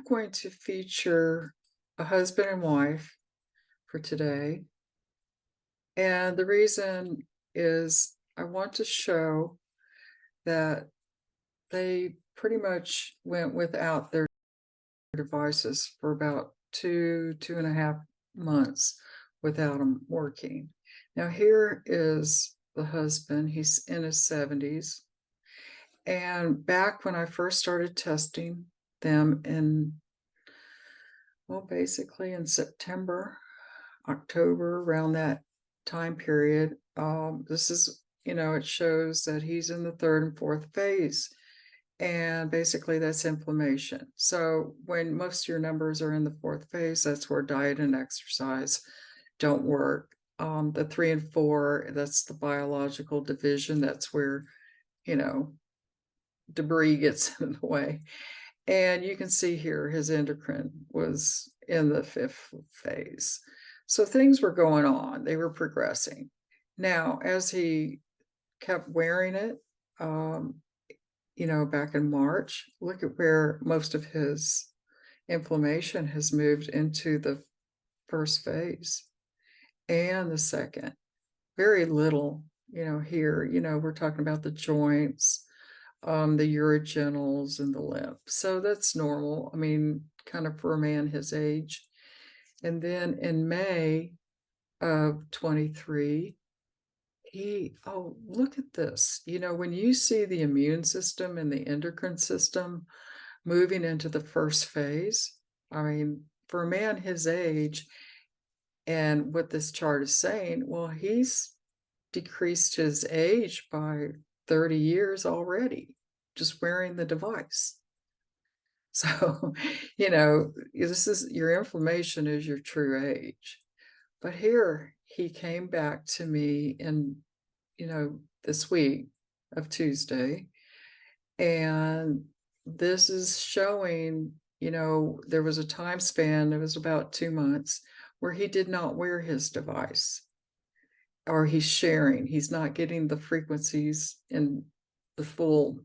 going to feature a husband and wife for today. And the reason is I want to show that they pretty much went without their devices for about 2.5 months without them working. Now, here is the husband. He's in his 70s. And back when I first started testing them basically in September, October, around that time period, this is, it shows that he's in the third and fourth phase. And basically that's inflammation. So when most of your numbers are in the fourth phase, that's where diet and exercise don't work. The 3 and 4, that's the biological division. That's where, debris gets in the way. And you can see here his endocrine was in the 5th phase. So things were going on. They were progressing. Now, as he kept wearing it, back in March, look at where most of his inflammation has moved into the first phase and the second. Very little, here, we're talking about the joints, the urogenitals and the lymph. So that's normal. I mean, kind of for a man his age. And then in May of 23, look at this. When you see the immune system and the endocrine system moving into the first phase, I mean, for a man his age, and what this chart is saying, well, he's decreased his age by 30 years already, just wearing the device. So, this is your inflammation is your true age. But here he came back to me in, this week of Tuesday. And this is showing, there was a time span, it was about 2 months, where he did not wear his device. Or he's sharing, he's not getting the frequencies in the full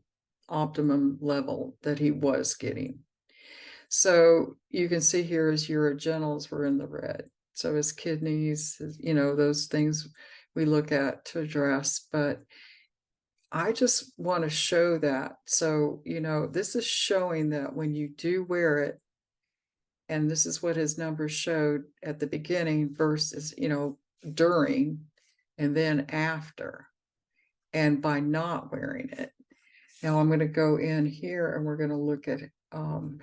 optimum level that he was getting. So you can see here his urogenitals were in the red. So his kidneys, those things we look at to address. But I just want to show that. So, this is showing that when you do wear it, and this is what his numbers showed at the beginning versus, during and then after, and by not wearing it. Now I'm going to go in here and we're going to look at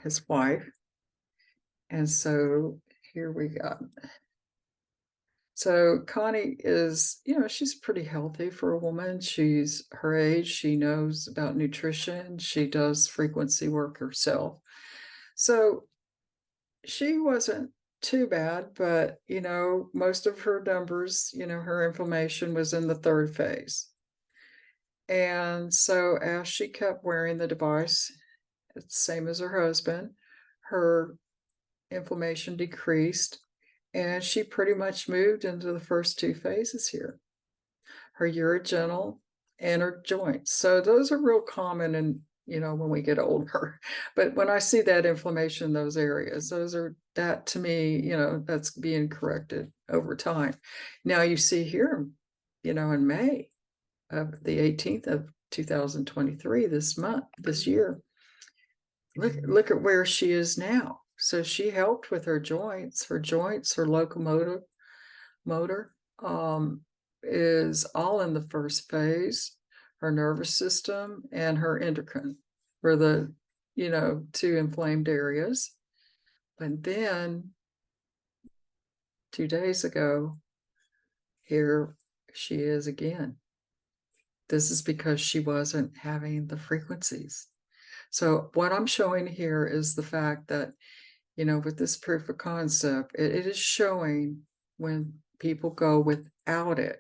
his wife. And so here we go. So Connie is, she's pretty healthy for a woman. She's her age. She knows about nutrition. She does frequency work herself. So she wasn't too bad, but, most of her numbers, her inflammation was in the third phase. And so as she kept wearing the device, it's the same as her husband, her inflammation decreased, and she pretty much moved into the first 2 phases here, her urogenital and her joints. So those are real common in, when we get older. But when I see that inflammation in those areas, that to me, that's being corrected over time. Now you see here, in May of the 18th of 2023, this year, look at where she is now. So she helped with her joints, her locomotive motor is all in the first phase. Her nervous system and her endocrine were the, 2 inflamed areas. But then 2 days ago, here she is again. This is because she wasn't having the frequencies. So what I'm showing here is the fact that, with this proof of concept, it is showing when people go without it,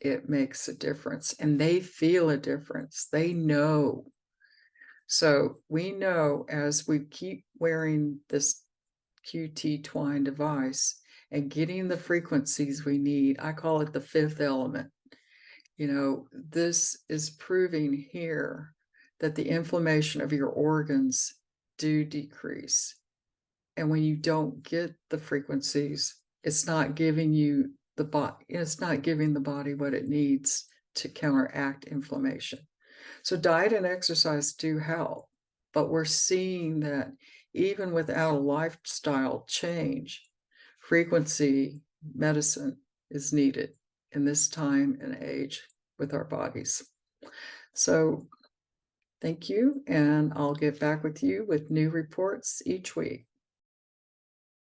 it makes a difference, and they feel a difference. They know. So we know as we keep wearing this QT Twine device and getting the frequencies we need, I call it the 5th element. This is proving here that the inflammation of your organs do decrease. And when you don't get the frequencies, it's not giving the body what it needs to counteract inflammation. So diet and exercise do help, but we're seeing that even without a lifestyle change, frequency medicine is needed in this time and age with our bodies. So thank you, and I'll get back with you with new reports each week.